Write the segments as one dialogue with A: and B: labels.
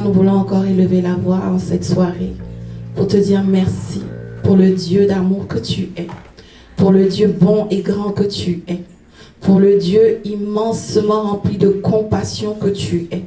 A: Seigneur, nous voulons encore élever la voix en cette soirée pour te dire merci pour le Dieu d'amour que tu es, pour le Dieu bon et grand que tu es, pour le Dieu immensement rempli de compassion que tu es,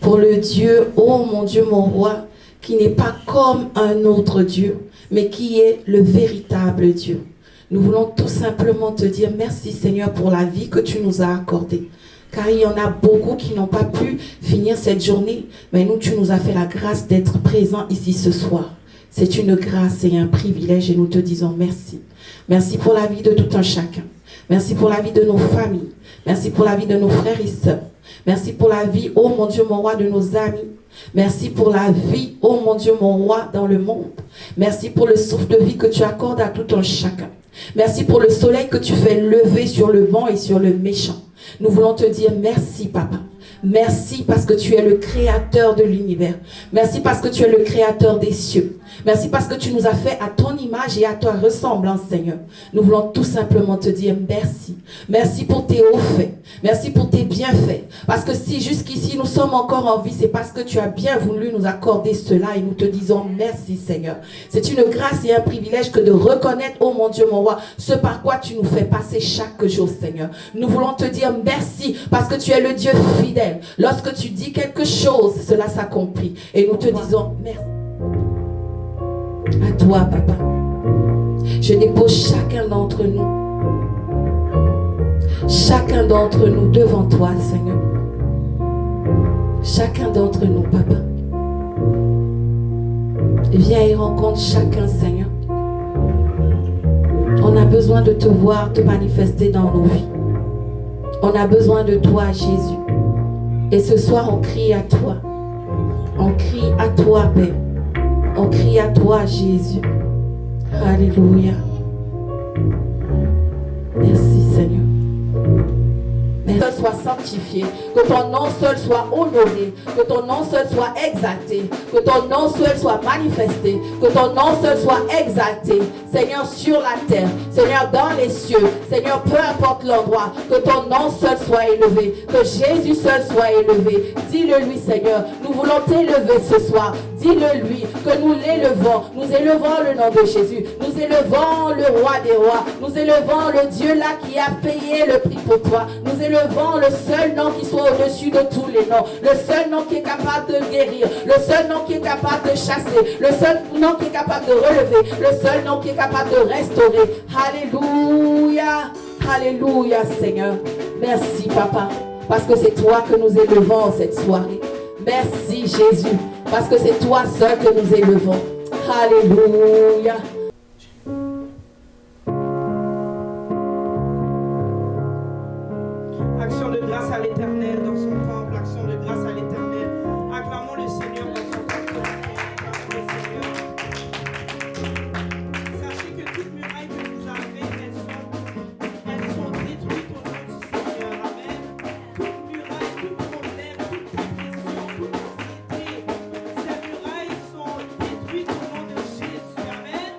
A: pour le Dieu, oh mon Dieu, mon roi, qui n'est pas comme un autre Dieu, mais qui est le véritable Dieu. Nous voulons tout simplement te dire merci Seigneur pour la vie que tu nous as accordée. Car il y en a beaucoup qui n'ont pas pu finir cette journée, mais nous, tu nous as fait la grâce d'être présents ici ce soir. C'est une grâce et un privilège et nous te disons merci. Merci pour la vie de tout un chacun. Merci pour la vie de nos familles. Merci pour la vie de nos frères et sœurs. Merci pour la vie, oh mon Dieu, mon roi, de nos amis. Merci pour la vie, oh mon Dieu, mon roi, dans le monde. Merci pour le souffle de vie que tu accordes à tout un chacun. Merci pour le soleil que tu fais lever sur le bon et sur le méchant. Nous voulons te dire merci, Papa. Merci parce que tu es le créateur de l'univers. Merci parce que tu es le créateur des cieux. Merci parce que tu nous as fait à ton image et à ta ressemblance, Seigneur. Nous voulons tout simplement te dire merci. Merci pour tes hauts faits. Merci pour tes bienfaits. Parce que si jusqu'ici nous sommes encore en vie, c'est parce que tu as bien voulu nous accorder cela et nous te disons merci, Seigneur. C'est une grâce et un privilège que de reconnaître, oh mon Dieu, mon roi, ce par quoi tu nous fais passer chaque jour, Seigneur. Nous voulons te dire merci parce que tu es le Dieu fidèle. Lorsque tu dis quelque chose, cela s'accomplit. Et nous te disons merci. À toi, Papa. Je dépose chacun d'entre nous. Chacun d'entre nous devant toi, Seigneur. Chacun d'entre nous, Papa. Viens et rencontre chacun, Seigneur. On a besoin de te voir, te manifester dans nos vies. On a besoin de toi, Jésus. Et ce soir, on crie à toi. On crie à toi, Père. On crie à toi, Jésus. Alléluia. Merci, Seigneur. Que soit sanctifié, que ton nom seul soit honoré, que ton nom seul soit exalté, que ton nom seul soit manifesté, que ton nom seul soit exalté, Seigneur, sur la terre, Seigneur, dans les cieux, Seigneur, peu importe l'endroit, que ton nom seul soit élevé, que Jésus seul soit élevé. Dis-le lui, Seigneur, nous voulons t'élever ce soir. Dis-le lui, que nous l'élevons, nous élevons le nom de Jésus, nous élevons le roi des rois, nous élevons le Dieu là qui a payé le prix pour toi, nous élevons le seul nom qui soit au-dessus de tous les noms, le seul nom qui est capable de guérir, le seul nom qui est capable de chasser, le seul nom qui est capable de relever, le seul nom qui est capable de restaurer. Alléluia, alléluia Seigneur. Merci Papa, parce que c'est toi que nous élevons cette soirée. Merci Jésus, parce que c'est toi seul que nous élevons. Alléluia.
B: Action de grâce à l'Éternel dans son temple, action de grâce à l'Éternel. Acclamons le Seigneur dans son temple. Acclamons le Seigneur. Sachez que toutes murailles que vous avez, elles sont détruites au nom du Seigneur. Amen. Toute muraille, tout problème, toute dépression, toute anxiété, ces murailles sont détruites au nom de Jésus. Amen.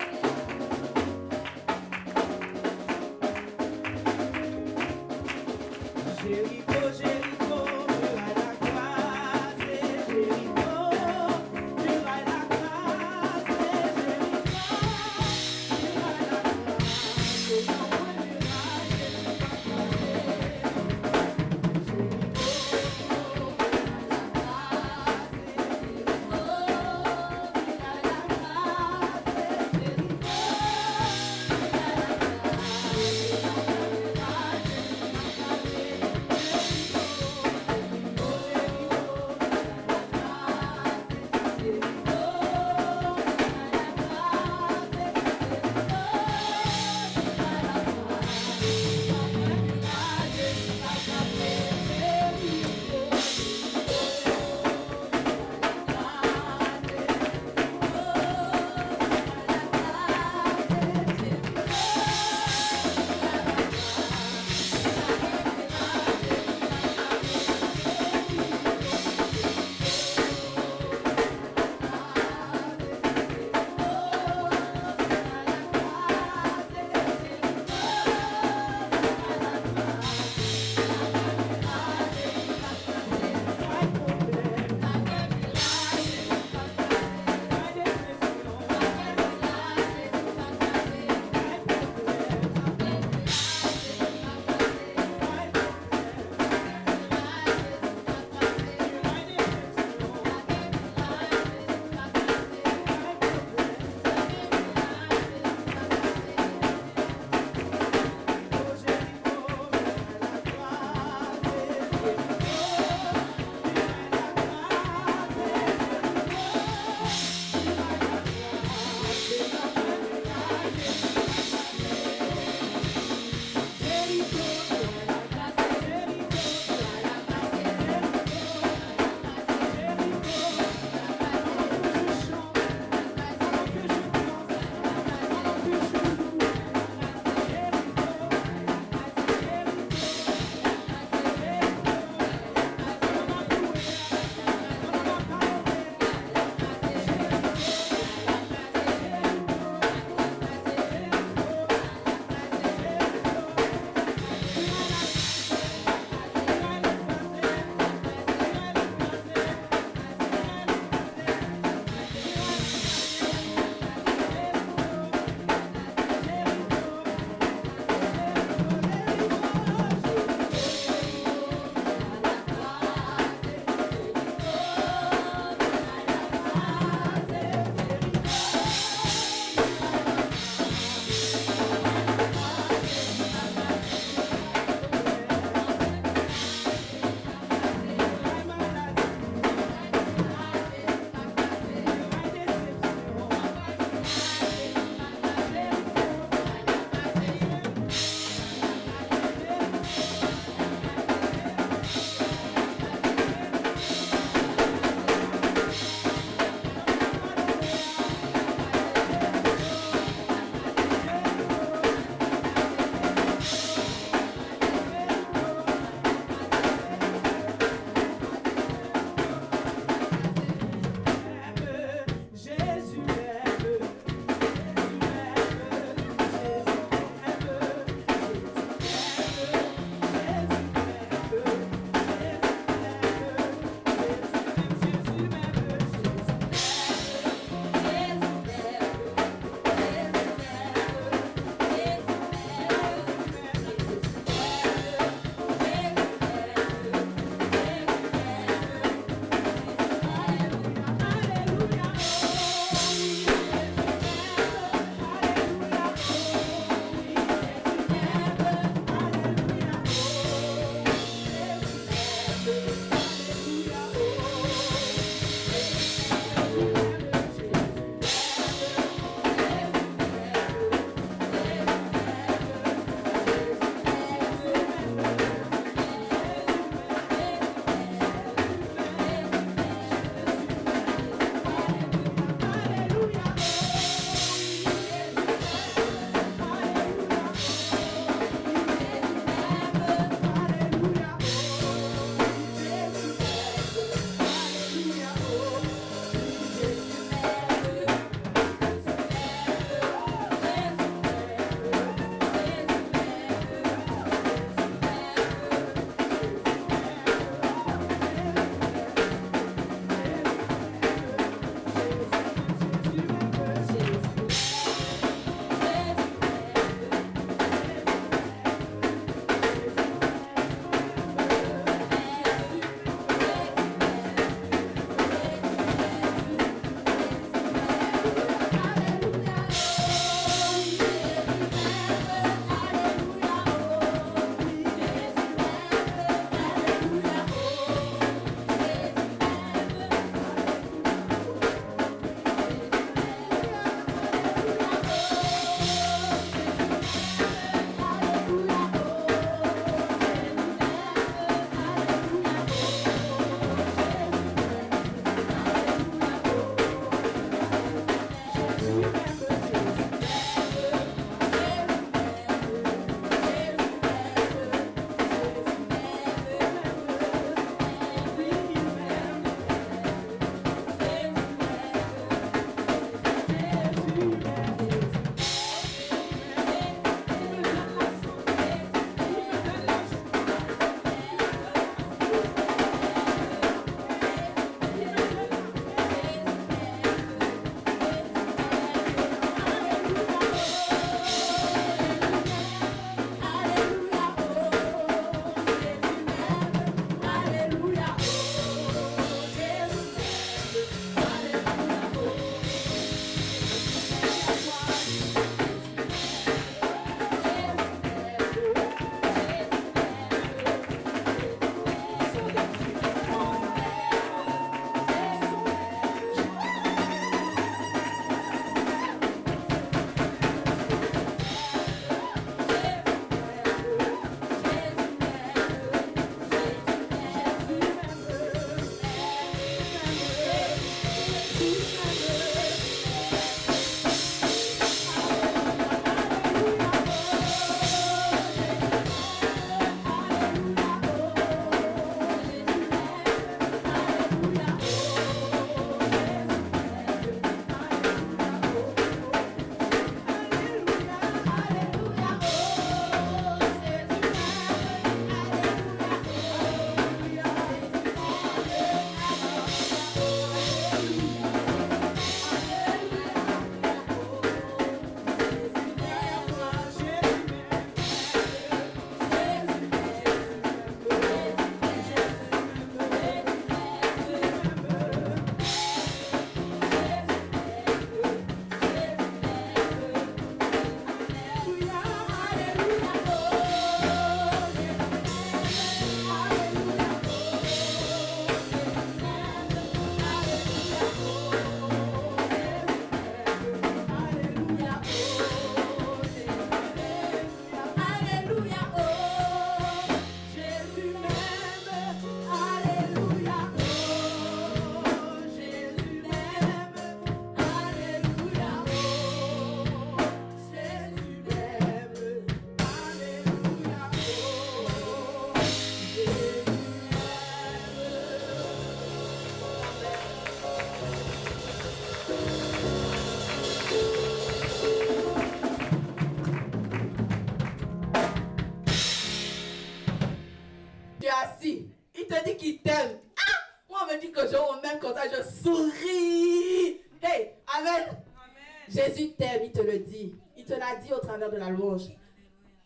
A: le dit. Il te l'a dit au travers de la louange.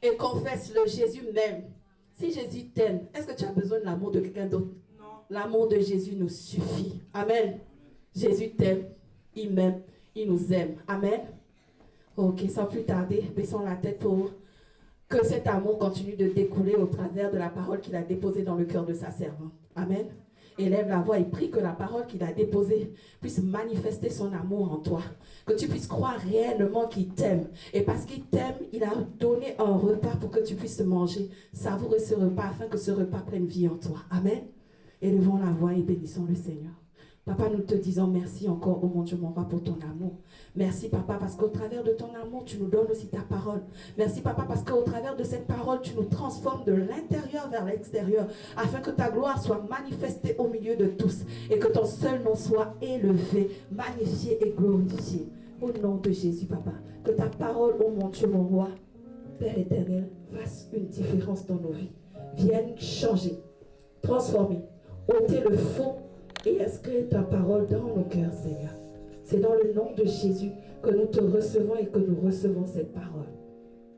A: Et confesse-le, Jésus m'aime. Si Jésus t'aime, est-ce que tu as besoin de l'amour de quelqu'un d'autre?
B: Non.
A: L'amour de Jésus nous suffit. Amen. Jésus t'aime, il m'aime, il nous aime. Amen. Ok, sans plus tarder, baissons la tête pour que cet amour continue de découler au travers de la parole qu'il a déposée dans le cœur de sa servante. Amen. Élève la voix et prie que la parole qu'il a déposée puisse manifester son amour en toi. Que tu puisses croire réellement qu'il t'aime. Et parce qu'il t'aime, il a donné un repas pour que tu puisses manger. Savourer ce repas afin que ce repas prenne vie en toi. Amen. Élevons la voix et bénissons le Seigneur. Papa, nous te disons merci encore, oh mon Dieu, mon roi, pour ton amour. Merci, Papa, parce qu'au travers de ton amour, tu nous donnes aussi ta parole. Merci, Papa, parce qu'au travers de cette parole, tu nous transformes de l'intérieur vers l'extérieur, afin que ta gloire soit manifestée au milieu de tous, et que ton seul nom soit élevé, magnifié et glorifié. Au nom de Jésus, Papa, que ta parole, oh mon Dieu, mon roi, Père éternel, fasse une différence dans nos vies. Vienne changer, transformer, ôter le faux, et inscris ta parole dans nos cœurs, Seigneur. C'est dans le nom de Jésus que nous te recevons et que nous recevons cette parole.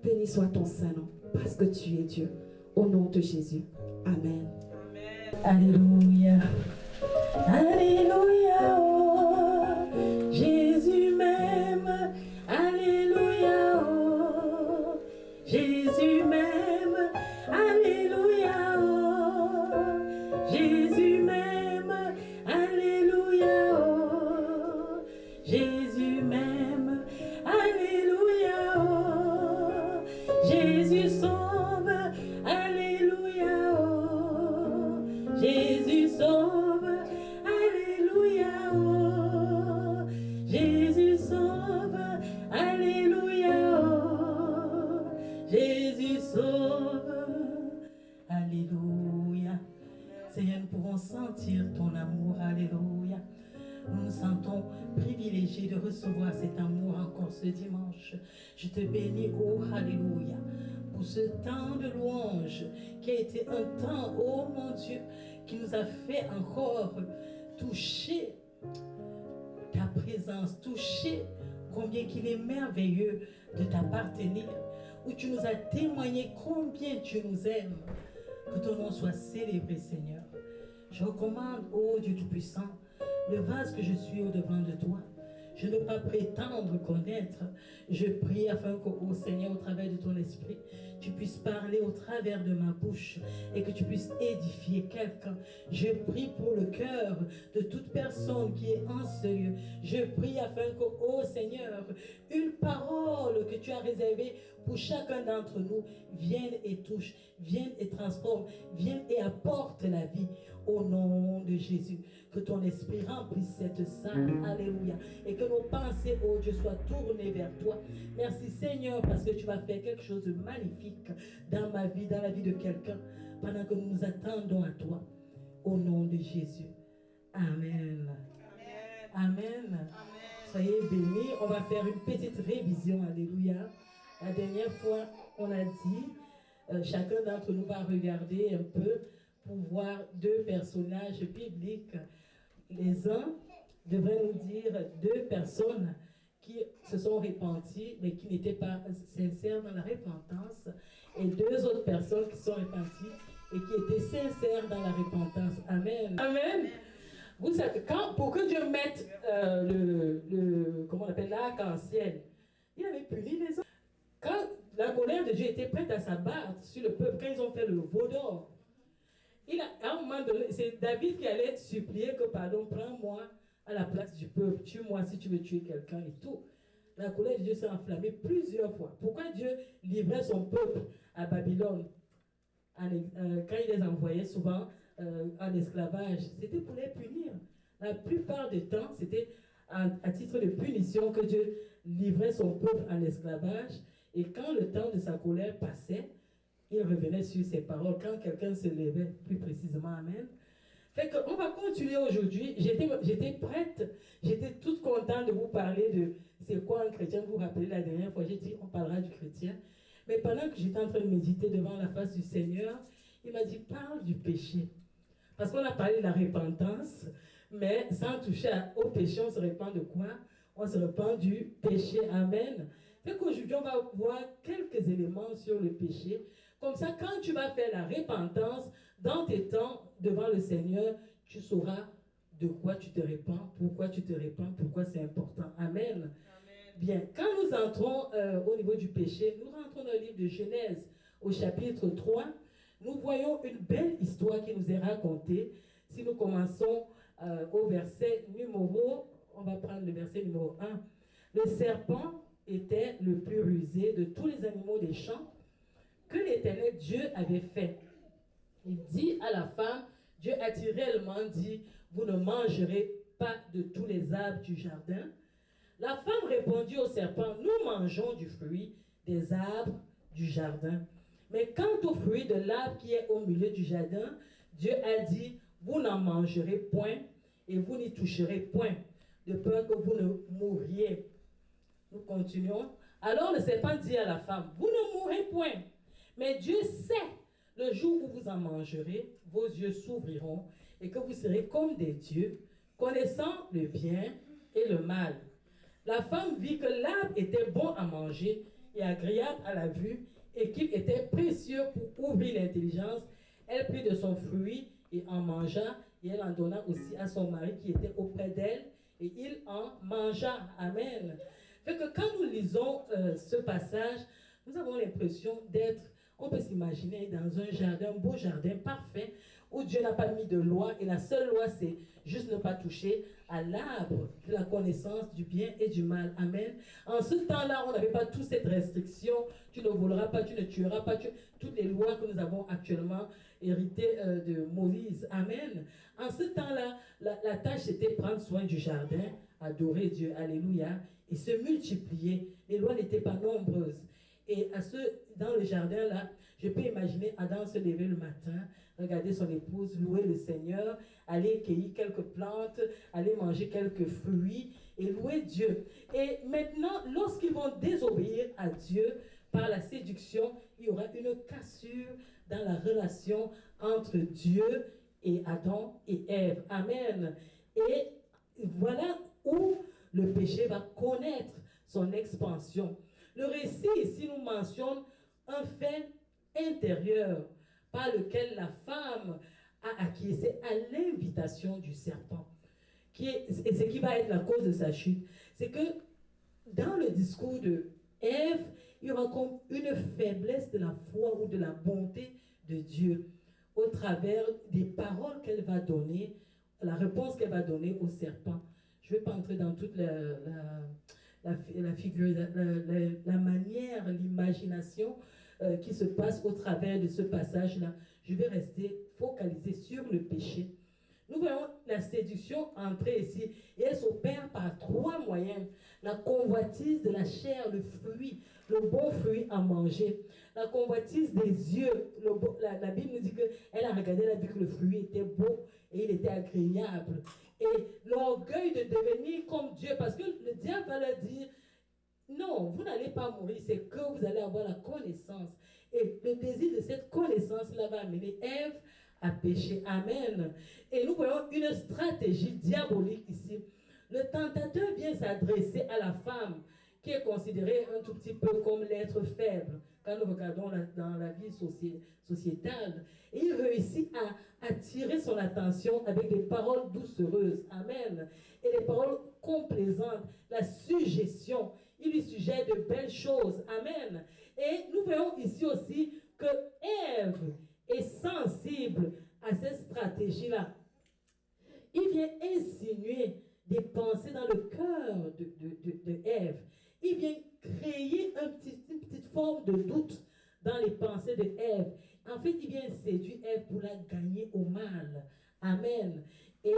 A: Béni soit ton Saint-Nom, parce que tu es Dieu. Au nom de Jésus. Amen.
C: Alléluia. Alléluia. Oh, Jésus m'aime. Alléluia. Oh, Jésus m'aime. Alléluia. Oh, Jésus m'aime. Alléluia, oh, Jésus m'aime, alléluia, oh, Jésus sauve, alléluia, oh, Jésus sauve, alléluia, oh, Jésus sauve, alléluia, oh, Jésus sauve, alléluia. Seigneur, nous pouvons sentir ton amour, alléluia. Nous nous sentons privilégiés de recevoir cet amour encore ce dimanche. Je te bénis, oh, alléluia, pour ce temps de louange qui a été un temps, oh mon Dieu, qui nous a fait encore toucher ta présence, toucher combien qu'il est merveilleux de t'appartenir, où tu nous as témoigné combien tu nous aimes. Que ton nom soit célébré, Seigneur. Je recommande, ô Dieu Tout-Puissant, le vase que je suis au-devant de toi. Je ne veux pas prétendre connaître. Je prie afin que, ô Seigneur, au travers de ton esprit, tu puisses parler au travers de ma bouche et que tu puisses édifier quelqu'un. Je prie pour le cœur de toute personne qui est en ce lieu. Je prie afin que, ô Seigneur, une parole que tu as réservée pour chacun d'entre nous vienne et touche, vienne et transforme, vienne et apporte la vie. Au nom de Jésus, que ton esprit remplisse cette salle. Alléluia. Et que nos pensées, oh Dieu, soient tournées vers toi. Merci Seigneur, parce que tu vas faire quelque chose de magnifique dans ma vie, dans la vie de quelqu'un, pendant que nous nous attendons à toi. Au nom de Jésus. Amen. Amen. Amen. Amen. Soyez bénis. On va faire une petite révision. Alléluia. La dernière fois, on a dit, chacun d'entre nous va regarder un peu pour voir deux personnages bibliques. Les uns devraient nous dire deux personnes qui se sont repenties, mais qui n'étaient pas sincères dans la repentance, et deux autres personnes qui sont repenties et qui étaient sincères dans la repentance. Amen. Amen. Vous savez, pour que Dieu mette comment on appelle, l'arc-en-ciel, il avait puni les hommes. Quand la colère de Dieu était prête à s'abattre sur le peuple, quand ils ont fait le veau d'or, à un moment donné, c'est David qui allait supplier que, pardon, prends-moi à la place du peuple, tue-moi si tu veux tuer quelqu'un et tout. La colère de Dieu s'est enflammée plusieurs fois. Pourquoi Dieu livrait son peuple à Babylone quand il les envoyait souvent en esclavage? C'était pour les punir. La plupart du temps, c'était à titre de punition que Dieu livrait son peuple en esclavage. Et quand le temps de sa colère passait, il revenait sur ses paroles. Quand quelqu'un se levait, plus précisément, amen. Fait qu'on va continuer aujourd'hui. J'étais prête, j'étais toute contente de vous parler de c'est quoi un chrétien. Vous vous rappelez la dernière fois, j'ai dit on parlera du chrétien. Mais pendant que j'étais en train de méditer devant la face du Seigneur, il m'a dit parle du péché. Parce qu'on a parlé de la repentance, mais sans toucher au péché, on se repent de quoi? On se repent du péché. Amen. Fait qu'aujourd'hui, on va voir quelques éléments sur le péché. Comme ça, quand tu vas faire la repentance dans tes temps devant le Seigneur, tu sauras de quoi tu te répands, pourquoi tu te répands, pourquoi c'est important. Amen.
B: Amen.
C: Bien, quand nous entrons au niveau du péché, nous rentrons dans le livre de Genèse au chapitre 3. Nous voyons une belle histoire qui nous est racontée. Si nous commençons au verset numéro, on va prendre le verset numéro 1. Le serpent était le plus rusé de tous les animaux des champs que l'Éternel Dieu avait fait. Il dit à la femme, Dieu a-t-il réellement dit, vous ne mangerez pas de tous les arbres du jardin? La femme répondit au serpent, nous mangeons du fruit des arbres du jardin. Mais quant au fruit de l'arbre qui est au milieu du jardin, Dieu a dit, vous n'en mangerez point et vous n'y toucherez point, de peur que vous ne mouriez. Nous continuons. Alors le serpent dit à la femme, vous ne mourrez point, mais Dieu sait le jour où vous en mangerez, vos yeux s'ouvriront et que vous serez comme des dieux, connaissant le bien et le mal. La femme vit que l'arbre était bon à manger et agréable à la vue et qu'il était précieux pour ouvrir l'intelligence. Elle prit de son fruit et en mangea, et elle en donna aussi à son mari qui était auprès d'elle, et il en mangea. Amen. Fait que quand nous lisons ce passage, nous avons l'impression d'être, on peut s'imaginer dans un jardin, un beau jardin parfait, où Dieu n'a pas mis de loi, et la seule loi c'est juste ne pas toucher à l'arbre de la connaissance du bien et du mal. Amen. En ce temps-là, on n'avait pas toute cette restriction, tu ne voleras pas, tu ne tueras pas, toutes les lois que nous avons actuellement héritées de Moïse. Amen. En ce temps-là, la tâche c'était prendre soin du jardin, adorer Dieu, alléluia, et se multiplier. Les lois n'étaient pas nombreuses. Et dans le jardin là, je peux imaginer Adam se lever le matin, regarder son épouse, louer le Seigneur, aller cueillir quelques plantes, aller manger quelques fruits et louer Dieu. Et maintenant, lorsqu'ils vont désobéir à Dieu par la séduction, il y aura une cassure dans la relation entre Dieu et Adam et Ève. Amen. Et voilà où le péché va connaître son expansion. Le récit ici nous mentionne un fait intérieur par lequel la femme a acquiescé à l'invitation du serpent. Et ce qui va être la cause de sa chute, c'est que dans le discours de Ève, il y aura comme une faiblesse de la foi ou de la bonté de Dieu au travers des paroles qu'elle va donner, la réponse qu'elle va donner au serpent. Je ne vais pas entrer dans toute la figure, la manière, l'imagination qui se passe au travers de ce passage-là. Je vais rester focalisé sur le péché. Nous voyons la séduction entrer ici et elle s'opère par trois moyens. La convoitise de la chair, le fruit, le bon fruit à manger. La convoitise des yeux. La Bible nous dit qu'elle a regardé, elle a vu que le fruit était beau et il était agréable. Et l'orgueil de devenir comme Dieu, parce que le diable va leur dire, non, vous n'allez pas mourir, c'est que vous allez avoir la connaissance. Et le désir de cette connaissance-là va amener Ève à pécher. Amen. Et nous voyons une stratégie diabolique ici. Le tentateur vient s'adresser à la femme qui est considérée un tout petit peu comme l'être faible quand nous regardons dans la vie sociétale. Et il réussit à attirer son attention avec des paroles doucereuses. Amen. Et des paroles complaisantes. La suggestion. Il lui suggère de belles choses. Amen. Et nous voyons ici aussi que Ève est sensible à cette stratégie-là. Il vient insinuer des pensées dans le cœur de Ève. Il vient créer une petite forme de doute dans les pensées de Ève. En fait, il vient séduire Ève pour la gagner au mal. Amen. Et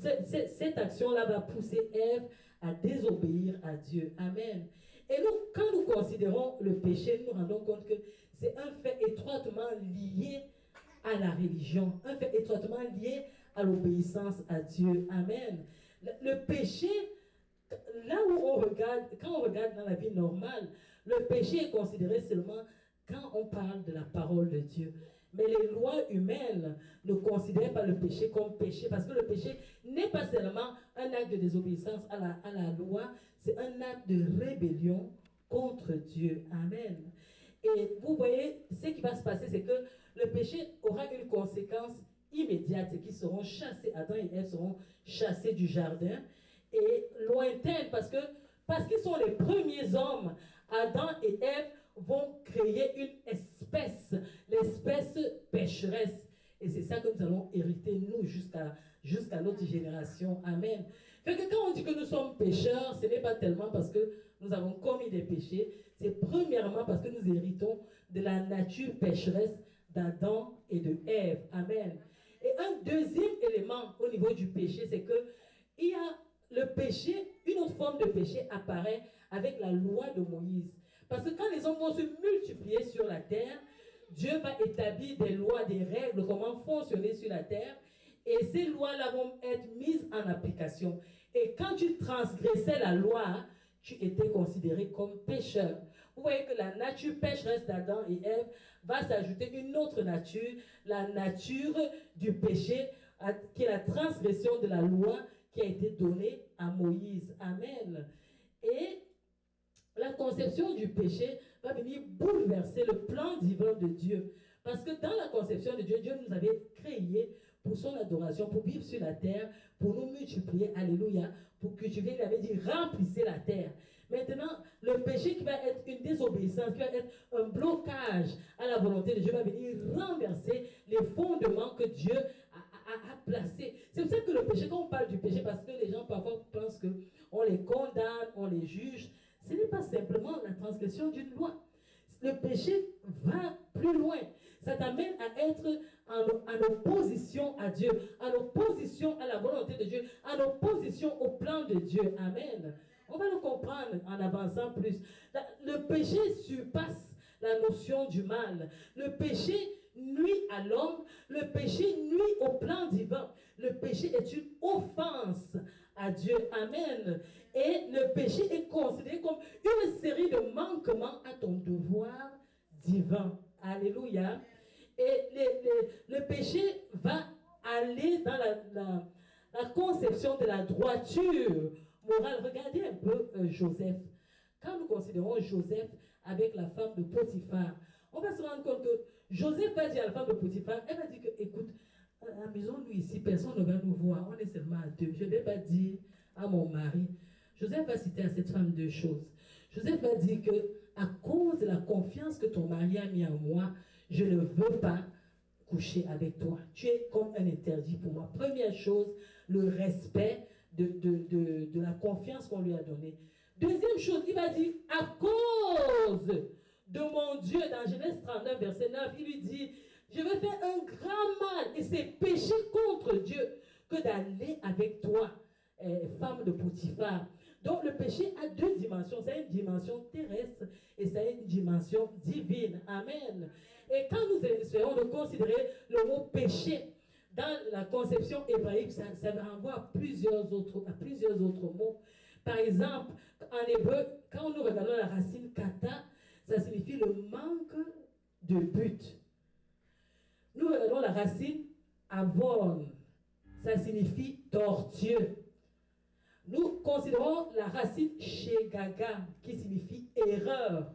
C: cette action-là va pousser Ève à désobéir à Dieu. Amen. Et nous, quand nous considérons le péché, nous nous rendons compte que c'est un fait étroitement lié à la religion, un fait étroitement lié à l'obéissance à Dieu. Amen. Le péché, là où on regarde, quand on regarde dans la vie normale, le péché est considéré seulement quand on parle de la parole de Dieu. Mais les lois humaines ne considèrent pas le péché comme péché, parce que le péché n'est pas seulement un acte de désobéissance à la loi, c'est un acte de rébellion contre Dieu. Amen. Et vous voyez, ce qui va se passer, c'est que le péché aura une conséquence immédiate, c'est qu'ils seront chassés, Adam et Ève seront chassés du jardin, et lointaine, parce qu'ils sont les premiers hommes, Adam et Ève vont créer une espèce, l'espèce pécheresse. Et c'est ça que nous allons hériter, nous, jusqu'à notre génération. Amen. Fait que quand on dit que nous sommes pécheurs, ce n'est pas tellement parce que nous avons commis des péchés, c'est premièrement parce que nous héritons de la nature pécheresse d'Adam et de Ève. Amen. Et un deuxième élément au niveau du péché, c'est que il y a le péché, une autre forme de péché apparaît avec la loi de Moïse. Parce que quand les hommes vont se multiplier sur la terre, Dieu va établir des lois, des règles, comment fonctionner sur la terre. Et ces lois-là vont être mises en application. Et quand tu transgressais la loi, tu étais considéré comme pécheur. Vous voyez que la nature pécheresse d'Adam et Ève va s'ajouter une autre nature, la nature du péché, qui est la transgression de la loi qui a été donnée à Moïse. Amen. Et la conception du péché va venir bouleverser le plan divin de Dieu. Parce que dans la conception de Dieu, Dieu nous avait créés pour son adoration, pour vivre sur la terre, pour nous multiplier, alléluia, pour cultiver, il avait dit, remplissez la terre. Maintenant, le péché qui va être une désobéissance, qui va être un blocage à la volonté de Dieu, va venir renverser les fondements que Dieu a placés. C'est pour ça que le péché, quand on parle du péché, parce que les gens parfois pensent qu'on les condamne, on les juge, ce n'est pas simplement la transgression d'une loi. Le péché va plus loin. Ça t'amène à être en opposition à Dieu, en opposition à la volonté de Dieu, en opposition au plan de Dieu. Amen. On va le comprendre en avançant plus. Le péché surpasse la notion du mal. Le péché nuit à l'homme. Le péché nuit au plan divin. Le péché est une offense à Dieu. Amen. Et le péché est considéré comme une série de manquements à ton devoir divin. Alléluia. Et le péché va aller dans la conception de la droiture morale. Regardez un peu Joseph. Quand nous considérons Joseph avec la femme de Potiphar, on va se rendre compte que Joseph va dire à la femme de Potiphar, elle va dire que, écoute, amusons-nous ici, personne ne va nous voir, on est seulement à deux. Je ne vais pas dire à mon mari. Joseph va citer à cette femme deux choses. Joseph va dire que, à cause de la confiance que ton mari a mis en moi, je ne veux pas coucher avec toi. Tu es comme un interdit pour moi. Première chose, le respect de la confiance qu'on lui a donnée. Deuxième chose, il va dire, à cause de mon Dieu, dans Genèse 39, verset 9, il lui dit, je vais faire un grand mal, et c'est pécher contre Dieu que d'aller avec toi, femme de Potiphar. Donc le péché a deux dimensions, ça a une dimension terrestre et ça a une dimension divine. Amen. Et quand nous essayons de considérer le mot péché, dans la conception hébraïque, ça renvoie à plusieurs autres mots. Par exemple, en hébreu, quand nous regardons la racine kata, ça signifie le manque de but. Nous regardons la racine avon, ça signifie tortueux. Nous considérons la racine shegaga, qui signifie erreur.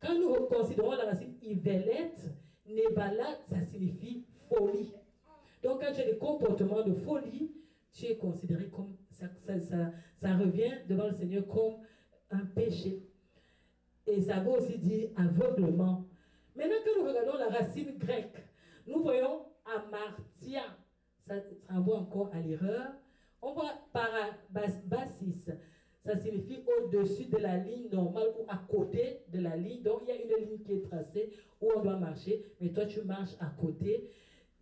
C: Quand nous considérons la racine ivelette, nebalat, ça signifie folie. Donc quand tu as des comportements de folie, tu es considéré comme, ça revient devant le Seigneur comme un péché. Et ça veut aussi dire aveuglement. Maintenant que nous regardons la racine grecque, nous voyons amartia, ça renvoie encore à l'erreur. On voit parabasis, ça signifie au-dessus de la ligne normale ou à côté de la ligne. Donc il y a une ligne qui est tracée où on doit marcher, mais toi tu marches à côté.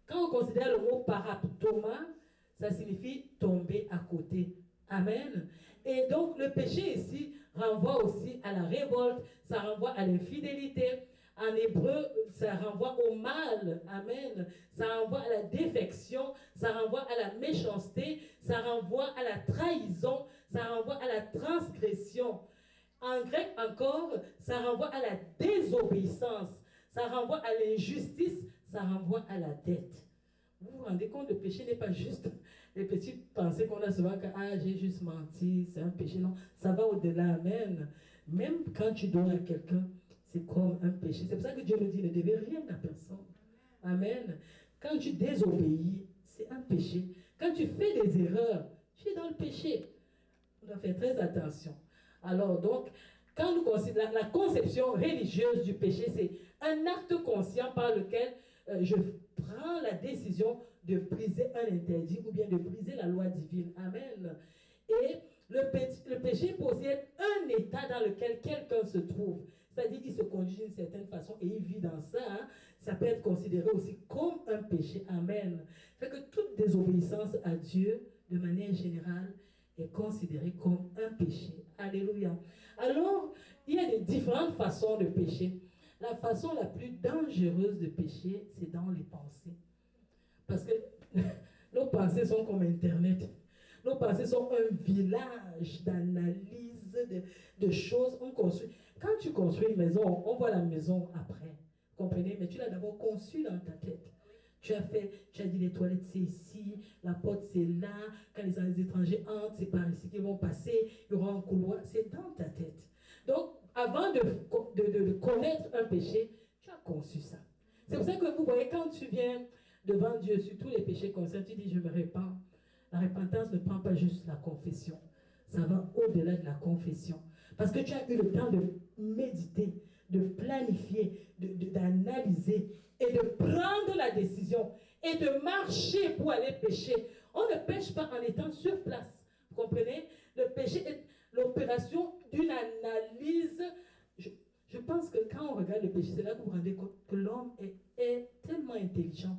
C: Quand on considère le mot paraptoma, ça signifie tomber à côté. Amen. Et donc le péché ici renvoie aussi à la révolte, ça renvoie à l'infidélité. En hébreu, ça renvoie au mal. Amen. Ça renvoie à la défection, ça renvoie à la méchanceté, ça renvoie à la trahison, ça renvoie à la transgression. En grec encore, ça renvoie à la désobéissance, ça renvoie à l'injustice, ça renvoie à la dette. Vous vous rendez compte, le péché n'est pas juste les petites pensées qu'on a souvent que j'ai juste menti, c'est un péché. Non, ça va au-delà. Amen. Même quand tu donnes à quelqu'un, c'est comme un péché. C'est pour ça que Dieu nous dit, ne devez rien à personne. Amen. Quand tu désobéis, c'est un péché. Quand tu fais des erreurs, tu es dans le péché. On doit faire très attention. Alors donc, quand nous considérons la conception religieuse du péché, c'est un acte conscient par lequel je prends la décision de briser un interdit ou bien de briser la loi divine. Amen. Et le péché possède un état dans lequel quelqu'un se trouve. C'est-à-dire qu'il se conduit d'une certaine façon et il vit dans ça. Hein. Ça peut être considéré aussi comme un péché. Amen. Fait que toute désobéissance à Dieu, de manière générale, est considérée comme un péché. Alléluia. Alors, il y a des différentes façons de pécher. La façon la plus dangereuse de pécher, c'est dans les pensées. Parce que nos pensées sont comme Internet. Nos pensées sont un village d'analyse, de choses. On construit. Quand tu construis une maison, on voit la maison après. Vous comprenez? Mais tu l'as d'abord conçue dans ta tête. Tu as dit les toilettes c'est ici, la porte c'est là, quand les étrangers entrent, c'est par ici qu'ils vont passer, il y aura un couloir, c'est dans ta tête. Donc, avant de connaître un péché, tu as conçu ça. C'est pour ça que vous voyez, quand tu viens devant Dieu sur tous les péchés conscients, tu dis je me répands. La repentance ne prend pas juste la confession, ça va au-delà de la confession. Parce que tu as eu le temps de méditer, de planifier, d'analyser et de prendre la décision et de marcher pour aller pécher. On ne pêche pas en étant sur place. Vous comprenez? Le péché est l'opération d'une analyse. Je pense que quand on regarde le péché, c'est là que vous vous rendez compte que l'homme est tellement intelligent.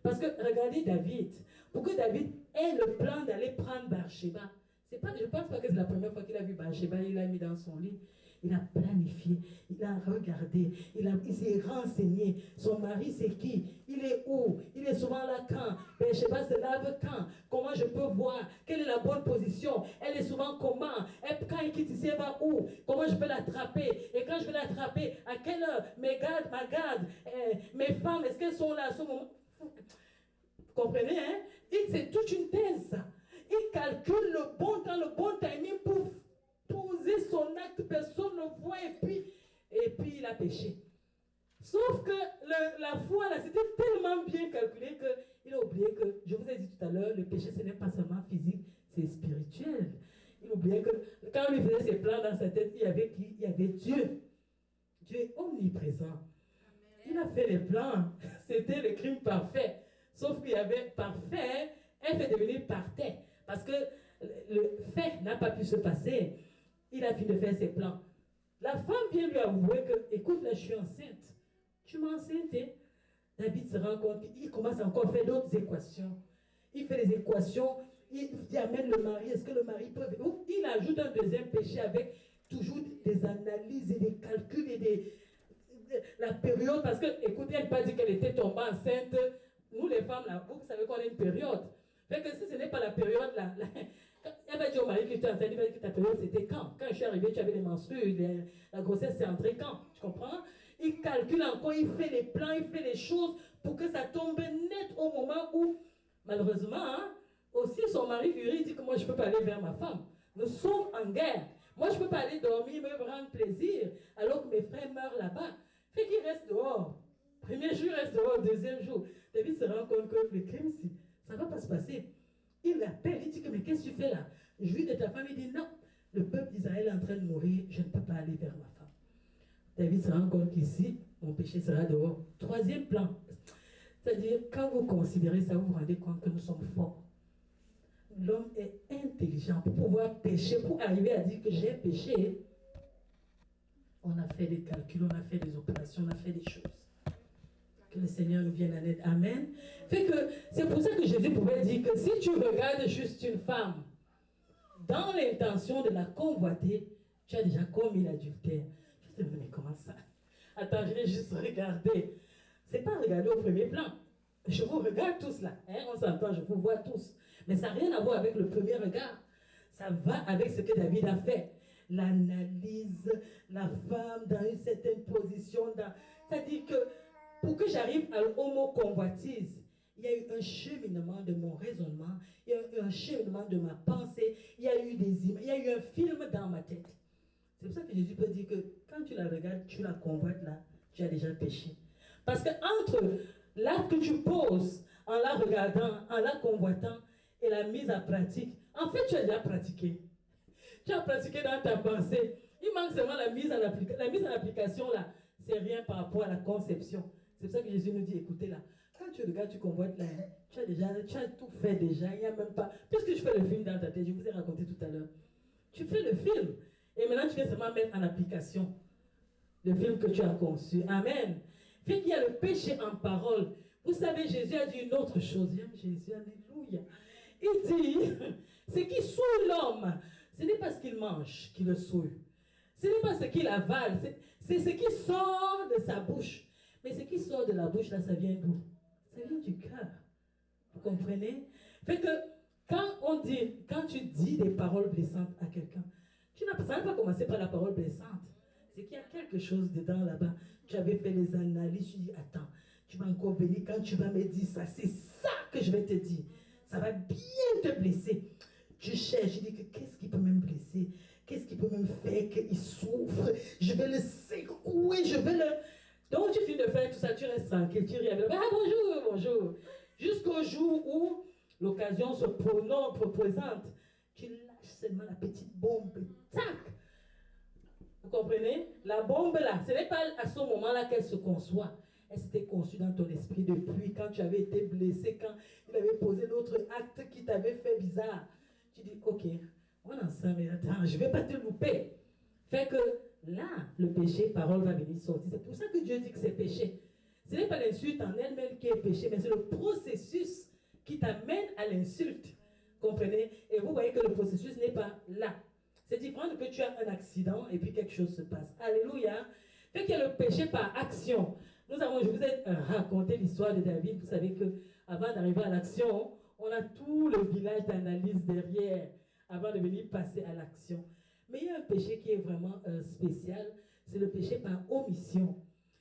C: Parce que regardez David. Pour que David ait le plan d'aller prendre Bathsheba, je ne pense pas que c'est la première fois qu'il a vu Bathsheba, il l'a mis dans son lit. Il a planifié, il a regardé, il s'est renseigné. Son mari, c'est qui? Il est où? Il est souvent là quand? Bathsheba se lave quand? Comment je peux voir? Quelle est la bonne position? Elle est souvent comment? Quand il quitte ici, elle va où? Comment je peux l'attraper? Et quand je vais l'attraper, à quelle heure? Mes gardes, mes femmes, est-ce qu'elles sont là à ce moment? Vous comprenez, hein? C'est toute une thèse. Il calcule le bon temps, le bon timing pour poser son acte, personne ne le voit et puis il a péché. Sauf que la foi, là, c'était tellement bien calculé qu'il a oublié que, je vous ai dit tout à l'heure, le péché, ce n'est pas seulement physique, c'est spirituel. Il oubliait que quand il faisait ses plans dans sa tête, il y avait qui? Il y avait Dieu. Dieu est omniprésent. Il a fait les plans. C'était le crime parfait. Sauf qu'il y avait parfait, elle fait devenir parfait. Parce que le fait n'a pas pu se passer. Il a fini de faire ses plans. La femme vient lui avouer que, écoute, là, je suis enceinte. Tu m'as enceinte. David se rend compte qu'il commence encore à faire d'autres équations. Il fait les équations, il amène le mari. Est-ce que le mari peut... Il ajoute un deuxième péché avec toujours des analyses et des calculs et la période. Parce que, écoutez, elle n'a pas dit qu'elle était tombée enceinte. Nous, les femmes, là, vous savez qu'on a une période. Fait que si ce n'est pas la période, là, elle va dire au mari que tu es enceinte, il va dire que ta période c'était quand? Quand je suis arrivée, tu avais les menstrues, la grossesse c'est entré quand? Tu comprends? Il calcule encore, il fait les plans, il fait les choses pour que ça tombe net au moment où, malheureusement, hein, aussi son mari lui dit que moi je ne peux pas aller vers ma femme. Nous sommes en guerre. Moi je ne peux pas aller dormir, me rendre plaisir, alors que mes frères meurent là-bas. Fait qu'il reste dehors. Premier jour, il reste dehors, deuxième jour. David se rend compte que le crime, ça ne va pas se passer. Il l'appelle, il dit que mais qu'est-ce que tu fais là? Jouis de ta femme, il dit non, le peuple d'Israël est en train de mourir, je ne peux pas aller vers ma femme. David se rend compte qu'ici, mon péché sera dehors. Troisième plan, c'est-à-dire quand vous considérez ça, vous vous rendez compte que nous sommes forts. L'homme est intelligent pour pouvoir pécher, pour arriver à dire que j'ai péché. On a fait des calculs, on a fait des opérations, on a fait des choses. Que le Seigneur nous vienne en aide. Amen. Fait que c'est pour ça que Jésus pouvait dire que si tu regardes juste une femme dans l'intention de la convoiter, tu as déjà commis l'adultère. Je te dis, mais comment ça? Attends, je vais juste regarder. C'est pas regarder au premier plan. Je vous regarde tous là. Hein? On s'entend, je vous vois tous. Mais ça n'a rien à voir avec le premier regard. Ça va avec ce que David a fait. L'analyse, la femme dans une certaine position. C'est-à-dire que pour que j'arrive au mot convoitise, il y a eu un cheminement de mon raisonnement, il y a eu un cheminement de ma pensée, il y a eu des images, il y a eu un film dans ma tête. C'est pour ça que Jésus peut dire que quand tu la regardes, tu la convoites là, tu as déjà péché. Parce que entre l'acte que tu poses en la regardant, en la convoitant et la mise en pratique, en fait tu as déjà pratiqué. Tu as pratiqué dans ta pensée. Il manque seulement la mise en application. La mise en application là, c'est rien par rapport à la conception. C'est pour ça que Jésus nous dit, écoutez là, quand tu regardes, tu convoites là, hein, tu as tout fait déjà, il n'y a même pas... Puisque je fais le film dans ta tête, je vous ai raconté tout à l'heure. Tu fais le film. Et maintenant, tu viens seulement mettre en application le film que tu as conçu. Amen. Fait qu'il y a le péché en parole. Vous savez, Jésus a dit une autre chose. J'aime Jésus, alléluia. Il dit, ce qui souille l'homme, ce n'est pas ce qu'il mange qui le souille. Ce n'est pas ce qu'il avale, c'est ce qui sort de sa bouche. Mais ce qui sort de la bouche, là, ça vient d'où? Ça vient du cœur. Vous comprenez? Fait que quand tu dis des paroles blessantes à quelqu'un, ça n'a pas commencé par la parole blessante. C'est qu'il y a quelque chose dedans là-bas. Tu avais fait les analyses, tu dis, attends, tu vas encore venir quand tu vas me dire ça, c'est ça que je vais te dire. Ça va bien te blesser. Tu cherches, je dis que qu'est-ce qui peut me blesser? Qu'est-ce qui peut me faire qu'il souffre? Je vais le secouer, je vais le... Donc tu finis de faire tout ça, tu restes tranquille, tu ris avec, ah bonjour, bonjour. Jusqu'au jour où l'occasion se présente, tu lâches seulement la petite bombe, tac. Vous comprenez? La bombe là, ce n'est pas à ce moment-là qu'elle se conçoit. Elle s'était conçue dans ton esprit depuis quand tu avais été blessé, quand il avait posé l'autre acte qui t'avait fait bizarre. Tu dis, ok, on est ensemble, mais attends, je ne vais pas te louper. Fait que là, le péché, parole va venir sortir. C'est pour ça que Dieu dit que c'est péché. Ce n'est pas l'insulte en elle-même qui est péché, mais c'est le processus qui t'amène à l'insulte. Comprenez? Et vous voyez que le processus n'est pas là. C'est différent de que tu as un accident et puis quelque chose se passe. Alléluia. Fait qu'il y a le péché par action. Je vous ai raconté l'histoire de David. Vous savez que avant d'arriver à l'action, on a tout le village d'analyse derrière avant de venir passer à l'action. Mais il y a un péché qui est vraiment spécial, c'est le péché par omission.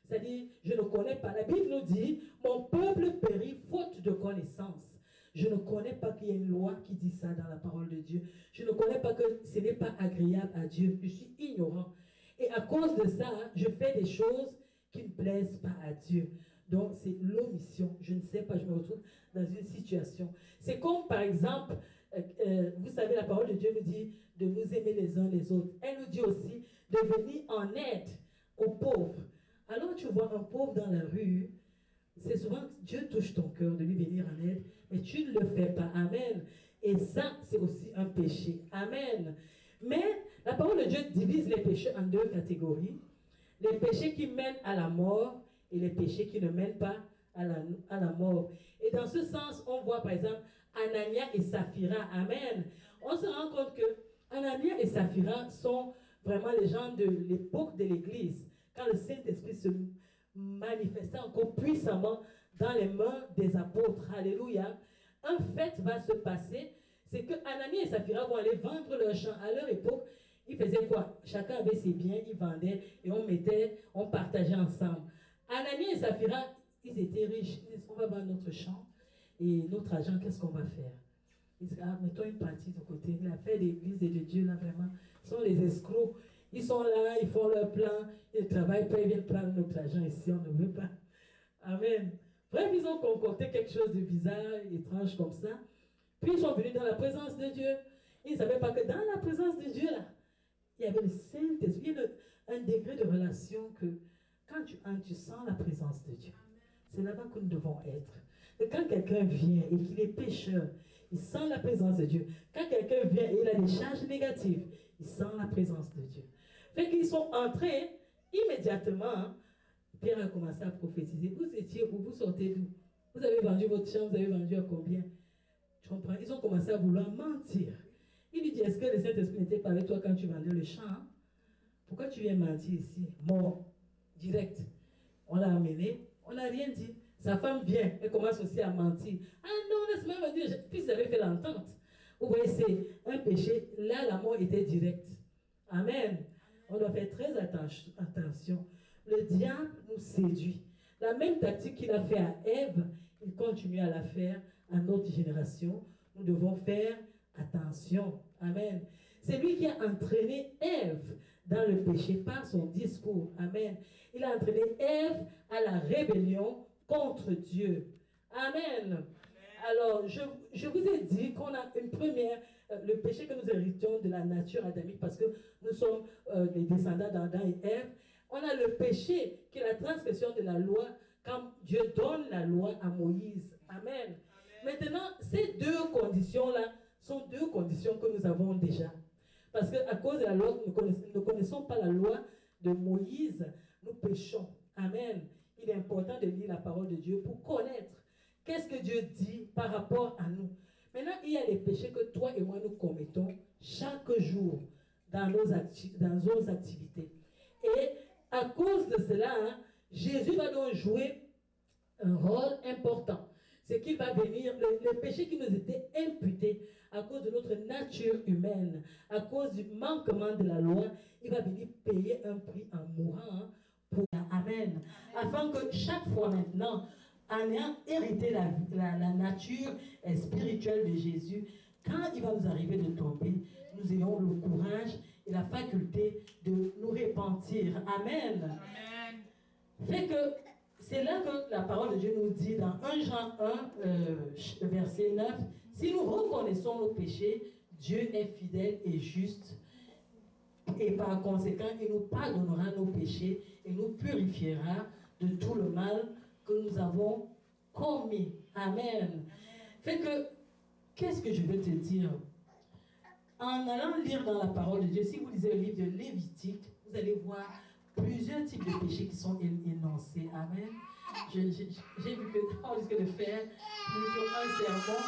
C: C'est-à-dire, je ne connais pas. La Bible nous dit, mon peuple périt faute de connaissance. Je ne connais pas qu'il y a une loi qui dit ça dans la parole de Dieu. Je ne connais pas que ce n'est pas agréable à Dieu. Je suis ignorant. Et à cause de ça, je fais des choses qui ne plaisent pas à Dieu. Donc, c'est l'omission. Je ne sais pas, je me retrouve dans une situation. C'est comme, par exemple, vous savez, la parole de Dieu nous dit de nous aimer les uns les autres. Elle nous dit aussi de venir en aide aux pauvres. Alors, tu vois un pauvre dans la rue, c'est souvent que Dieu touche ton cœur de lui venir en aide, mais tu ne le fais pas. Amen. Et ça, c'est aussi un péché. Amen. Mais la parole de Dieu divise les péchés en deux catégories. Les péchés qui mènent à la mort et les péchés qui ne mènent pas à la mort. Et dans ce sens, on voit par exemple Anania et Saphira. Amen. On se rend compte que Anania et Saphira sont vraiment les gens de l'époque de l'Église, quand le Saint-Esprit se manifestait encore puissamment dans les mains des apôtres. Alléluia. Un fait va se passer, c'est que Anania et Saphira vont aller vendre leurs champs. À leur époque, ils faisaient quoi? Chacun avait ses biens, ils vendaient et on partageait ensemble. Anania et Saphira, ils étaient riches. Ils disaient, on va vendre notre champ et notre argent, qu'est-ce qu'on va faire? Ils disent, ah, mettons une partie de côté. L'affaire d'église et de Dieu, là, vraiment, sont les escrocs. Ils sont là, ils font leur plan, ils travaillent pas, ils viennent prendre notre argent ici, on ne veut pas. Amen. Bref, ils ont concocté quelque chose de bizarre, étrange comme ça. Puis ils sont venus dans la présence de Dieu. Ils ne savaient pas que dans la présence de Dieu, là, il y avait le Saint-Esprit, un degré de relation que quand tu entres, tu sens la présence de Dieu. C'est là-bas que nous devons être. Et quand quelqu'un vient et qu'il est pécheur, il sent la présence de Dieu. Quand quelqu'un vient et il a des charges négatives, il sent la présence de Dieu. Fait qu'ils sont entrés immédiatement. Pierre a commencé à prophétiser. Vous étiez où? Vous sortez d'où? Vous avez vendu votre champ, vous avez vendu à combien? Tu comprends? Ils ont commencé à vouloir mentir. Il lui dit, est-ce que le Saint-Esprit n'était pas avec toi quand tu vendais le champ? Pourquoi tu viens mentir ici? Mort, direct. On l'a amené, on n'a rien dit. Sa femme vient, elle commence aussi à mentir. Ah non, laisse-moi me dire, puis ils avaient fait l'entente. Vous voyez, c'est un péché. Là, la mort était directe. Amen. On doit faire très attention. Le diable nous séduit. La même tactique qu'il a fait à Ève, il continue à la faire à notre génération. Nous devons faire attention. Amen. C'est lui qui a entraîné Ève dans le péché par son discours. Amen. Il a entraîné Ève à la rébellion contre Dieu. Amen. Alors, je vous ai dit qu'on a une première, le péché que nous héritons de la nature adamique, parce que nous sommes les descendants d'Adam et Ève. On a le péché qui est la transgression de la loi quand Dieu donne la loi à Moïse. Amen. Maintenant, ces deux conditions-là sont deux conditions que nous avons déjà. Parce qu'à cause de la loi, nous ne connaissons pas la loi de Moïse, nous péchons. Amen. Il est important de lire la parole de Dieu pour connaître qu'est-ce que Dieu dit par rapport à nous. Maintenant, il y a les péchés que toi et moi nous commettons chaque jour dans nos activités. Et à cause de cela, Jésus va donc jouer un rôle important. C'est qu'il va venir, les péchés qui nous étaient imputés à cause de notre nature humaine, à cause du manquement de la loi, il va venir payer un prix en mourant pour Amen. Afin que chaque fois maintenant, en ayant hérité la nature spirituelle de Jésus, quand il va nous arriver de tomber, nous ayons le courage et la faculté de nous repentir. Amen.
B: Amen.
C: Fait que c'est là que la parole de Dieu nous dit dans 1 Jean 1, verset 9, si nous reconnaissons nos péchés, Dieu est fidèle et juste. Et par conséquent, il nous pardonnera nos péchés et nous purifiera de tout le mal que nous avons commis. Amen. Fait que, qu'est-ce que je veux te dire? En allant lire dans la parole de Dieu, si vous lisez le livre de Lévitique, vous allez voir plusieurs types de péchés qui sont énoncés. Amen. J'ai vu que on risque de faire plutôt un sermon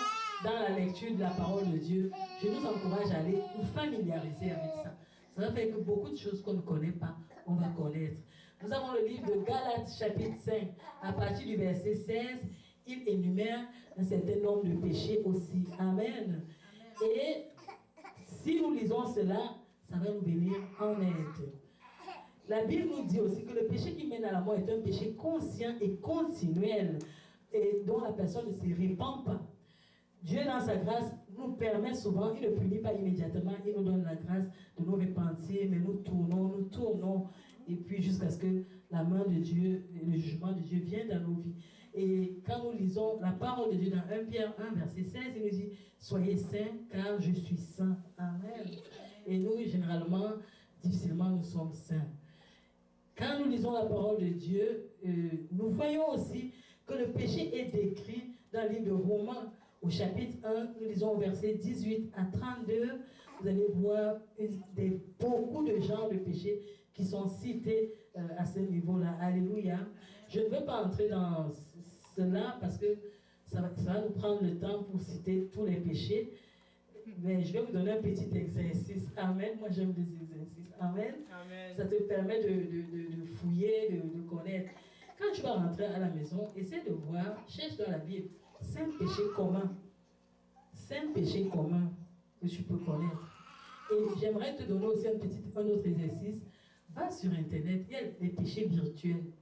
C: dans la lecture de la parole de Dieu. Je nous encourage à aller nous familiariser avec ça. Ça va faire que beaucoup de choses qu'on ne connaît pas, on va connaître. Nous avons le livre de Galates, chapitre 5. À partir du verset 16, il énumère un certain nombre de péchés aussi. Amen. Et si nous lisons cela, ça va nous venir en aide. La Bible nous dit aussi que le péché qui mène à la mort est un péché conscient et continuel et dont la personne ne se répand pas. Dieu, dans sa grâce, nous permet souvent, il ne punit pas immédiatement, il nous donne la grâce de nous repentir, mais nous tournons, et puis jusqu'à ce que la main de Dieu et le jugement de Dieu viennent dans nos vies. Et quand nous lisons la parole de Dieu dans 1 Pierre 1, verset 16, il nous dit, soyez saints, car je suis saint. Amen. Et nous, généralement, difficilement, nous sommes saints. Quand nous lisons la parole de Dieu, nous voyons aussi que le péché est décrit dans le livre de Romains, au chapitre 1, nous lisons au verset 18 à 32, vous allez voir beaucoup de genres de péchés qui sont cités à ce niveau-là. Alléluia. Je ne vais pas entrer dans cela parce que ça va nous prendre le temps pour citer tous les péchés. Mais je vais vous donner un petit exercice. Amen. Moi, j'aime des exercices. Amen.
B: Amen. Ça
C: te permet de fouiller, de connaître. Quand tu vas rentrer à la maison, essaie de voir, cherche dans la Bible, 5 péchés communs. 5 péchés communs que tu peux connaître. Et j'aimerais te donner aussi un autre exercice. Va sur Internet, il y a des péchés virtuels.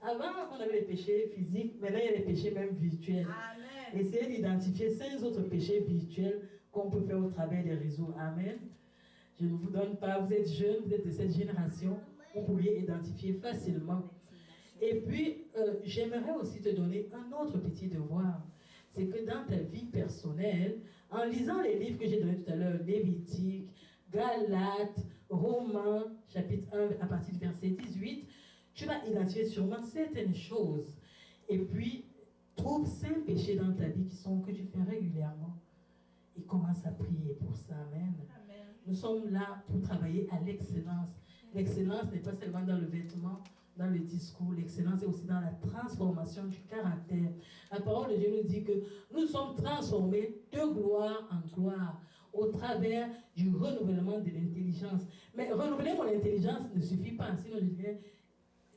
C: Avant, on avait les péchés physiques, maintenant il y a les péchés même virtuels. Amen. Essayez d'identifier 5 autres péchés virtuels qu'on peut faire au travers des réseaux. Amen. Je ne vous donne pas, vous êtes jeunes, vous êtes de cette génération, vous pourriez identifier facilement. Et puis, j'aimerais aussi te donner un autre petit devoir. C'est que dans ta vie personnelle, en lisant les livres que j'ai donnés tout à l'heure, Lévitique, Galates, Romains, chapitre 1, à partir du verset 18, tu vas identifier sûrement certaines choses. Et puis, trouve 5 péchés dans ta vie que tu fais régulièrement. Et commence à prier pour ça. Amen. Amen. Nous sommes là pour travailler à l'excellence. L'excellence n'est pas seulement dans le vêtement, dans le discours. L'excellence est aussi dans la transformation du caractère. La parole de Dieu nous dit que nous sommes transformés de gloire en gloire au travers du renouvellement de l'intelligence. Mais renouveler mon intelligence ne suffit pas, sinon je deviens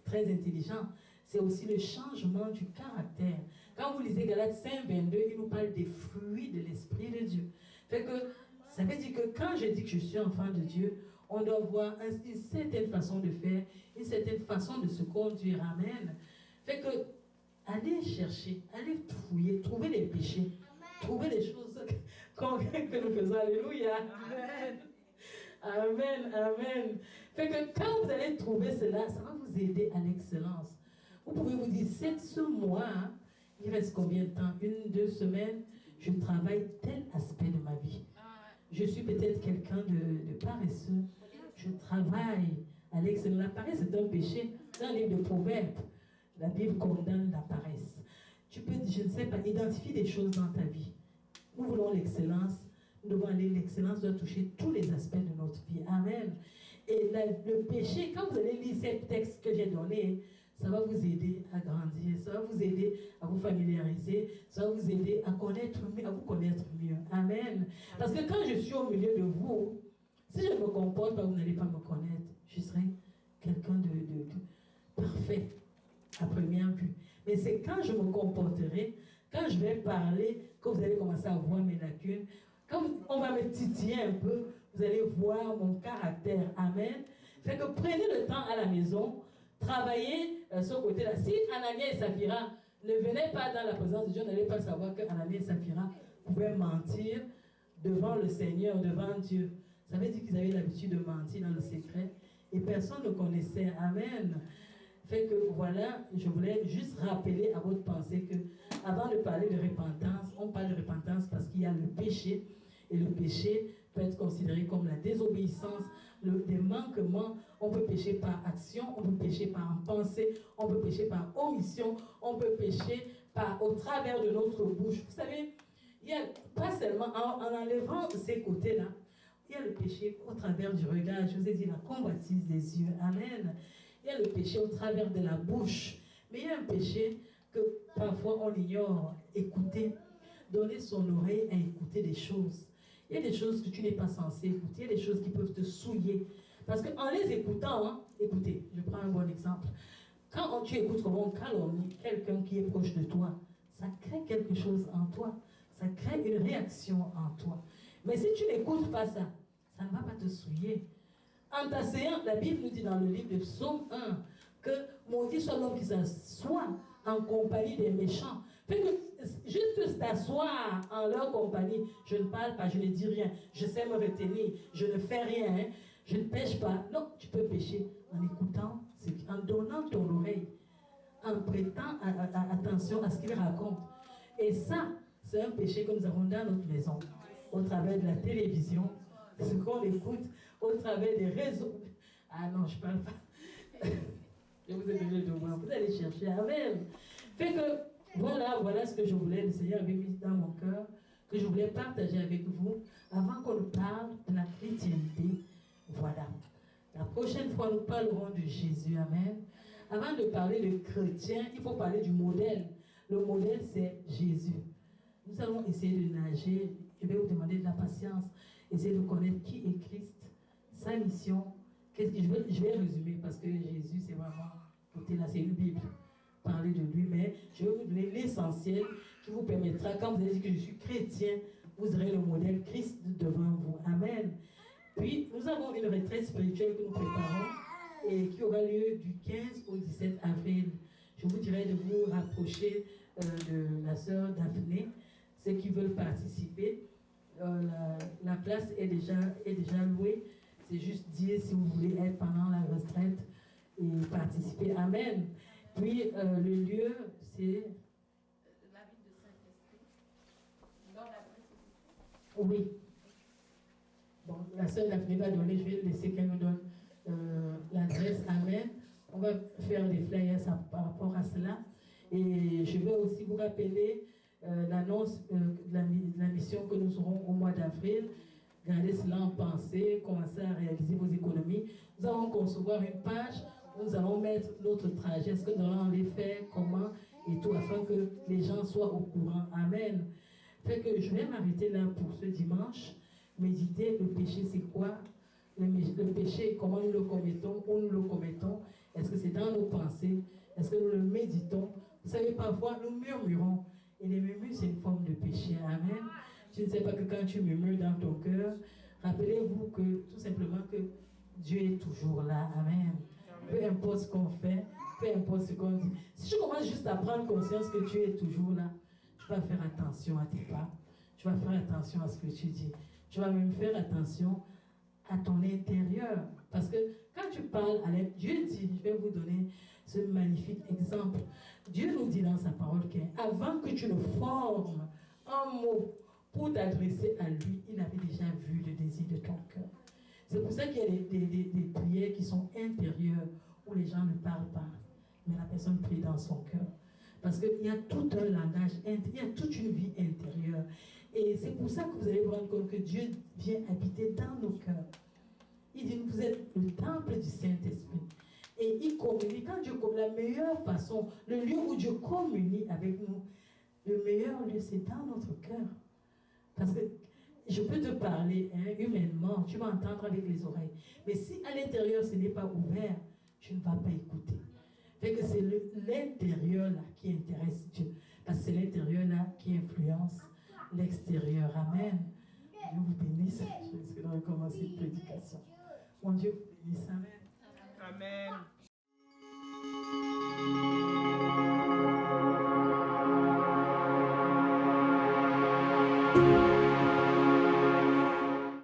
C: très intelligent. C'est aussi le changement du caractère. Quand vous lisez Galates 5, 22, il nous parle des fruits de l'Esprit de Dieu. Fait que, ça veut dire que quand je dis que je suis enfant de Dieu, on doit voir une certaine façon de faire, une certaine façon de se conduire. Amen. Fait que, allez chercher, allez fouiller, trouver les péchés, trouver les choses que nous faisons. Alléluia. Amen. Amen. Fait que quand vous allez trouver cela, ça va vous aider à l'excellence. Vous pouvez vous dire, ce mois, il reste combien de temps? 1, 2 semaines, je travaille tel aspect de ma vie. Je suis peut-être quelqu'un de paresseux. Je travaille à l'excellence. La paresse est un péché. Dans le livre de Proverbes, la Bible condamne la paresse. Tu peux, je ne sais pas, identifier des choses dans ta vie. Nous voulons l'excellence. Nous devons aller, l'excellence doit toucher tous les aspects de notre vie. Amen. Et le péché, quand vous allez lire ces textes que j'ai donnés, ça va vous aider à grandir, ça va vous aider à vous familiariser, ça va vous aider à vous connaître mieux. Amen. Parce que quand je suis au milieu de vous, si je ne me comporte pas, vous n'allez pas me connaître. Je serai quelqu'un de parfait à première vue. Mais c'est quand je me comporterai, quand je vais parler, que vous allez commencer à voir mes lacunes. Quand on va me titiller un peu, vous allez voir mon caractère. Amen. Fait que prenez le temps à la maison, travaillez ce côté-là. Si Anania et Saphira ne venaient pas dans la présence de Dieu, n'allez pas savoir que Anania et Saphira pouvaient mentir devant le Seigneur, devant Dieu. Ça veut dire qu'ils avaient l'habitude de mentir dans le secret et personne ne connaissait. Amen. Fait que voilà, je voulais juste rappeler à votre pensée que avant de parler de repentance, on parle de repentance parce qu'il y a le péché et le péché peut être considéré comme la désobéissance, des manquements. On peut pécher par action, on peut pécher par pensée, on peut pécher par omission, on peut pécher au travers de notre bouche. Vous savez, il y a pas seulement en enlevant ces côtés-là, il y a le péché au travers du regard. Je vous ai dit la convoitise des yeux. Amen. Il y a le péché au travers de la bouche. Mais il y a un péché que parfois on ignore. Écouter. Donner son oreille à écouter des choses. Il y a des choses que tu n'es pas censé écouter. Il y a des choses qui peuvent te souiller. Parce qu'en les écoutant, écoutez, je prends un bon exemple. Quand tu écoutes comment on calomnie quelqu'un qui est proche de toi, ça crée quelque chose en toi. Ça crée une réaction en toi. Mais si tu n'écoutes pas ça, ça ne va pas te souiller. En t'asseyant, la Bible nous dit dans le livre de Psaume 1 que maudit soit l'homme qui s'assoit en compagnie des méchants. Fait que juste t'asseoir en leur compagnie, je ne parle pas, je ne dis rien, je sais me retenir, je ne fais rien, je ne pêche pas. Non, tu peux pécher en écoutant, en donnant ton oreille, en prêtant attention à ce qu'il raconte. Et ça, c'est un péché que nous avons dans notre maison, au travers de la télévision, ce qu'on écoute, au travers des réseaux. Ah non, je ne parle pas. Je vous ai donné le devoir. Vous allez chercher. Amen. Fait que, voilà ce que je voulais, le Seigneur avait mis dans mon cœur, que je voulais partager avec vous, avant qu'on nous parle de la chrétienté. Voilà. La prochaine fois, nous parlerons de Jésus. Amen. Avant de parler de chrétien, il faut parler du modèle. Le modèle, c'est Jésus. Nous allons essayer de nager. Je vais vous demander de la patience. Essayer de connaître qui est Christ, sa mission. Je vais résumer parce que Jésus, c'est vraiment, écoutez là, c'est une Bible. Parler de lui, mais je vais vous donner l'essentiel qui vous permettra, quand vous allez dire que je suis chrétien, vous aurez le modèle Christ devant vous. Amen. Puis, nous avons une retraite spirituelle que nous préparons et qui aura lieu du 15 au 17 avril. Je vous dirai de vous rapprocher de la sœur Daphné, ceux qui veulent participer. La place est déjà louée. C'est juste dire si vous voulez être pendant la retraite et participer. Amen. Puis le lieu, c'est
A: la ville de Saint-Esprit. Dans l'adresse.
C: Oui. Bon, la sœur Daphné va donner, je vais laisser qu'elle nous donne l'adresse. Amen. On va faire des flyers par rapport à cela. Et je vais aussi vous rappeler l'annonce de la mission que nous aurons au mois d'avril. Gardez cela en pensée, commencez à réaliser vos économies. Nous allons concevoir une page où nous allons mettre notre trajet, est-ce que nous allons les faire, comment et tout, afin que les gens soient au courant. Amen. Fait que je vais m'arrêter là pour ce dimanche. Méditer, le péché c'est quoi? Le péché, comment nous le commettons, où nous le commettons? Est-ce que c'est dans nos pensées? Est-ce que nous le méditons? Vous savez, parfois nous murmurons. Et les murmures, c'est une forme de péché. Amen. Je ne sais pas que quand tu murmures dans ton cœur, rappelez-vous que tout simplement que Dieu est toujours là. Amen. Peu importe ce qu'on fait, peu importe ce qu'on dit. Si tu commences juste à prendre conscience que Dieu est toujours là, tu vas faire attention à tes pas. Tu vas faire attention à ce que tu dis. Tu vas même faire attention à ton intérieur. Parce que quand tu parles à l'aide, Dieu dit, je vais vous donner ce magnifique exemple. Dieu nous dit dans sa parole qu'avant que tu le formes un mot pour t'adresser à lui, il avait déjà vu le désir de ton cœur. C'est pour ça qu'il y a des prières qui sont intérieures, où les gens ne parlent pas, mais la personne prie dans son cœur. Parce qu'il y a tout un langage, il y a toute une vie intérieure. Et c'est pour ça que vous allez vous rendre compte que Dieu vient habiter dans nos cœurs. Il dit, vous êtes le temple du Saint-Esprit. Et il communie, quand Dieu communie, la meilleure façon, le lieu où Dieu communie avec nous, le meilleur lieu, c'est dans notre cœur. Parce que je peux te parler humainement, tu vas entendre avec les oreilles. Mais si à l'intérieur, ce n'est pas ouvert, tu ne vas pas écouter. Fait que c'est l'intérieur là qui intéresse Dieu. Parce que c'est l'intérieur là qui influence l'extérieur. Amen. Dieu vous bénisse. Je vais recommencer une prédication. Mon Dieu vous bénisse. Amen.
B: Amen.